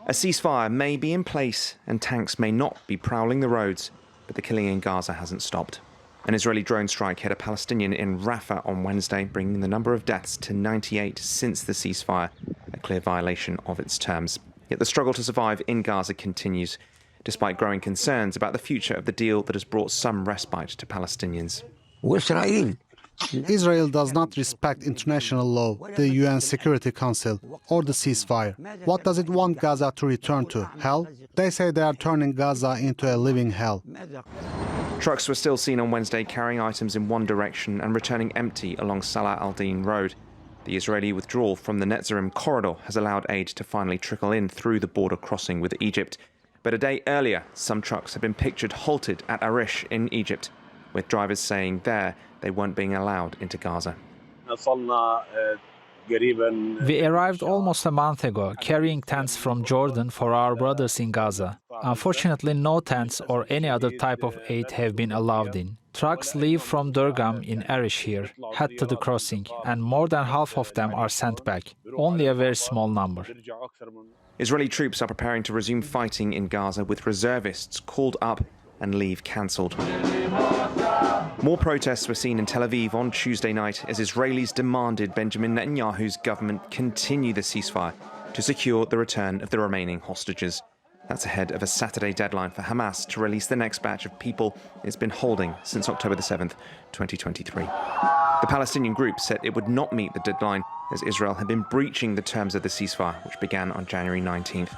A ceasefire may be in place and tanks may not be prowling the roads, but the killing in Gaza hasn't stopped. An Israeli drone strike hit a Palestinian in Rafah on Wednesday, bringing the number of deaths to 98 since the ceasefire, a clear violation of its terms. Yet the struggle to survive in Gaza continues, despite growing concerns about the future of the deal that has brought some respite to Palestinians. Israel does not respect international law, the UN Security Council, or the ceasefire. What does it want Gaza to return to? Hell? They say they are turning Gaza into a living hell. Trucks were still seen on Wednesday carrying items in one direction and returning empty along Salah al-Din Road. The Israeli withdrawal from the Netzarim corridor has allowed aid to finally trickle in through the border crossing with Egypt. But a day earlier, some trucks have been pictured halted at Arish in Egypt, with drivers saying there they weren't being allowed into Gaza. We arrived almost a month ago, carrying tents from Jordan for our brothers in Gaza. Unfortunately, no tents or any other type of aid have been allowed in. Trucks leave from Durgam in Arish here, head to the crossing, and more than half of them are sent back. Only a very small number. Israeli troops are preparing to resume fighting in Gaza, with reservists called up and leave cancelled. More protests were seen in Tel Aviv on Tuesday night as Israelis demanded Benjamin Netanyahu's government continue the ceasefire to secure the return of the remaining hostages. That's ahead of a Saturday deadline for Hamas to release the next batch of people it's been holding since October the 7th, 2023. The Palestinian group said it would not meet the deadline as Israel had been breaching the terms of the ceasefire, which began on January 19th.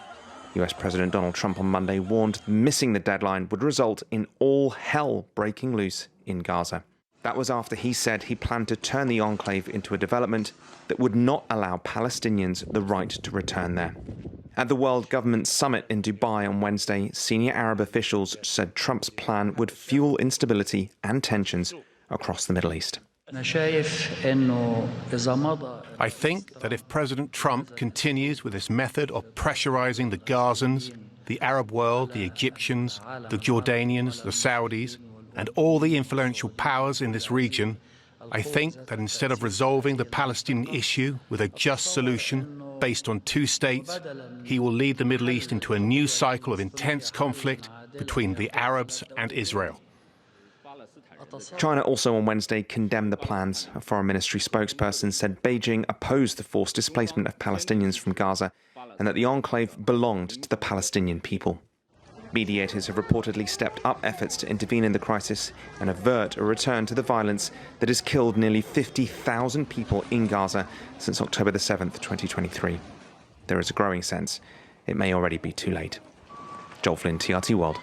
US President Donald Trump on Monday warned missing the deadline would result in all hell breaking loose in Gaza. That was after he said he planned to turn the enclave into a development that would not allow Palestinians the right to return there. At the World Government Summit in Dubai on Wednesday, senior Arab officials said Trump's plan would fuel instability and tensions across the Middle East. I think that if President Trump continues with this method of pressurizing the Gazans, the Arab world, the Egyptians, the Jordanians, the Saudis, and all the influential powers in this region, I think that instead of resolving the Palestinian issue with a just solution based on two states, he will lead the Middle East into a new cycle of intense conflict between the Arabs and Israel. China also on Wednesday condemned the plans. A foreign ministry spokesperson said Beijing opposed the forced displacement of Palestinians from Gaza and that the enclave belonged to the Palestinian people. Mediators have reportedly stepped up efforts to intervene in the crisis and avert a return to the violence that has killed nearly 50,000 people in Gaza since October the 7th, 2023. There is a growing sense it may already be too late. Joel Flynn, TRT World.